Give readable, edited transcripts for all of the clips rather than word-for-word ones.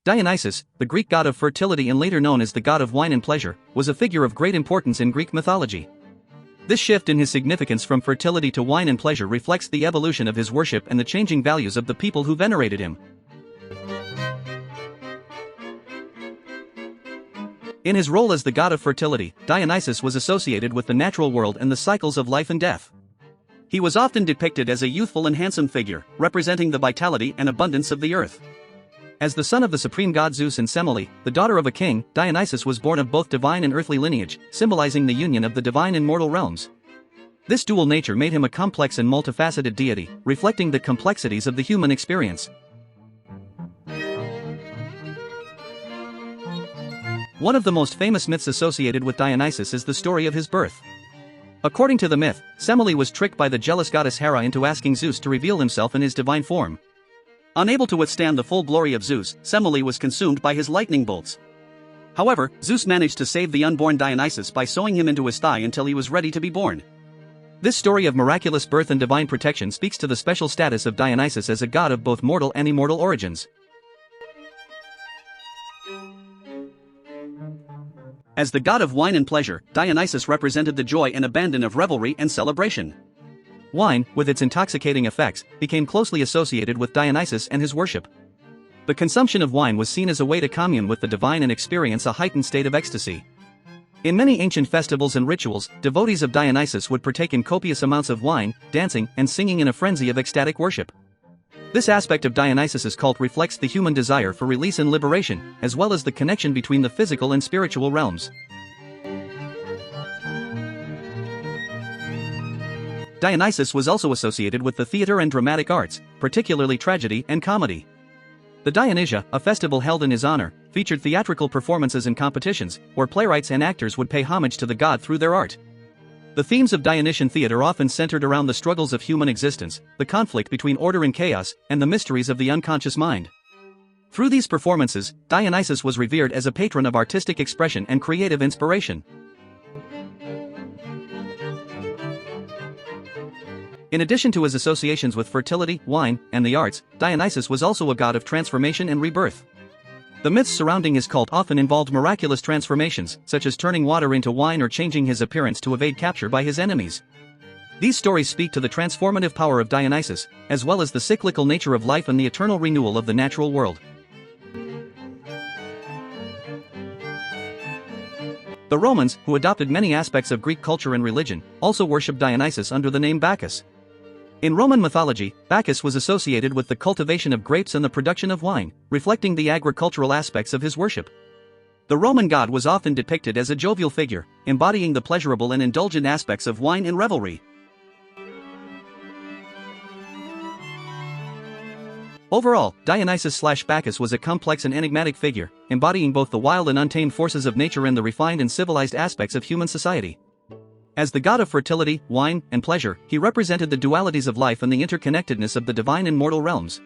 Dionysus, the Greek god of fertility and later known as the god of wine and pleasure, was a figure of great importance in Greek mythology. This shift in his significance from fertility to wine and pleasure reflects the evolution of his worship and the changing values of the people who venerated him. In his role as the god of fertility, Dionysus was associated with the natural world and the cycles of life and death. He was often depicted as a youthful and handsome figure, representing the vitality and abundance of the earth. As the son of the supreme god Zeus and Semele, the daughter of a king, Dionysus was born of both divine and earthly lineage, symbolizing the union of the divine and mortal realms. This dual nature made him a complex and multifaceted deity, reflecting the complexities of the human experience. One of the most famous myths associated with Dionysus is the story of his birth. According to the myth, Semele was tricked by the jealous goddess Hera into asking Zeus to reveal himself in his divine form. Unable to withstand the full glory of Zeus, Semele was consumed by his lightning bolts. However, Zeus managed to save the unborn Dionysus by sewing him into his thigh until he was ready to be born. This story of miraculous birth and divine protection speaks to the special status of Dionysus as a god of both mortal and immortal origins. As the god of wine and pleasure, Dionysus represented the joy and abandon of revelry and celebration. Wine, with its intoxicating effects, became closely associated with Dionysus and his worship. The consumption of wine was seen as a way to commune with the divine and experience a heightened state of ecstasy. In many ancient festivals and rituals, devotees of Dionysus would partake in copious amounts of wine, dancing, and singing in a frenzy of ecstatic worship. This aspect of Dionysus's cult reflects the human desire for release and liberation, as well as the connection between the physical and spiritual realms. Dionysus was also associated with the theater and dramatic arts, particularly tragedy and comedy. The Dionysia, a festival held in his honor, featured theatrical performances and competitions, where playwrights and actors would pay homage to the god through their art. The themes of Dionysian theater often centered around the struggles of human existence, the conflict between order and chaos, and the mysteries of the unconscious mind. Through these performances, Dionysus was revered as a patron of artistic expression and creative inspiration. In addition to his associations with fertility, wine, and the arts, Dionysus was also a god of transformation and rebirth. The myths surrounding his cult often involved miraculous transformations, such as turning water into wine or changing his appearance to evade capture by his enemies. These stories speak to the transformative power of Dionysus, as well as the cyclical nature of life and the eternal renewal of the natural world. The Romans, who adopted many aspects of Greek culture and religion, also worshipped Dionysus under the name Bacchus. In Roman mythology, Bacchus was associated with the cultivation of grapes and the production of wine, reflecting the agricultural aspects of his worship. The Roman god was often depicted as a jovial figure, embodying the pleasurable and indulgent aspects of wine and revelry. Overall, Dionysus/Bacchus was a complex and enigmatic figure, embodying both the wild and untamed forces of nature and the refined and civilized aspects of human society. As the god of fertility, wine, and pleasure, he represented the dualities of life and the interconnectedness of the divine and mortal realms.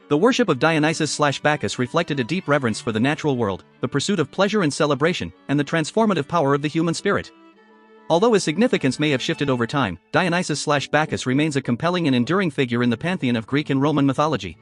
The worship of Dionysus/Bacchus reflected a deep reverence for the natural world, the pursuit of pleasure and celebration, and the transformative power of the human spirit. Although his significance may have shifted over time, Dionysus/Bacchus remains a compelling and enduring figure in the pantheon of Greek and Roman mythology.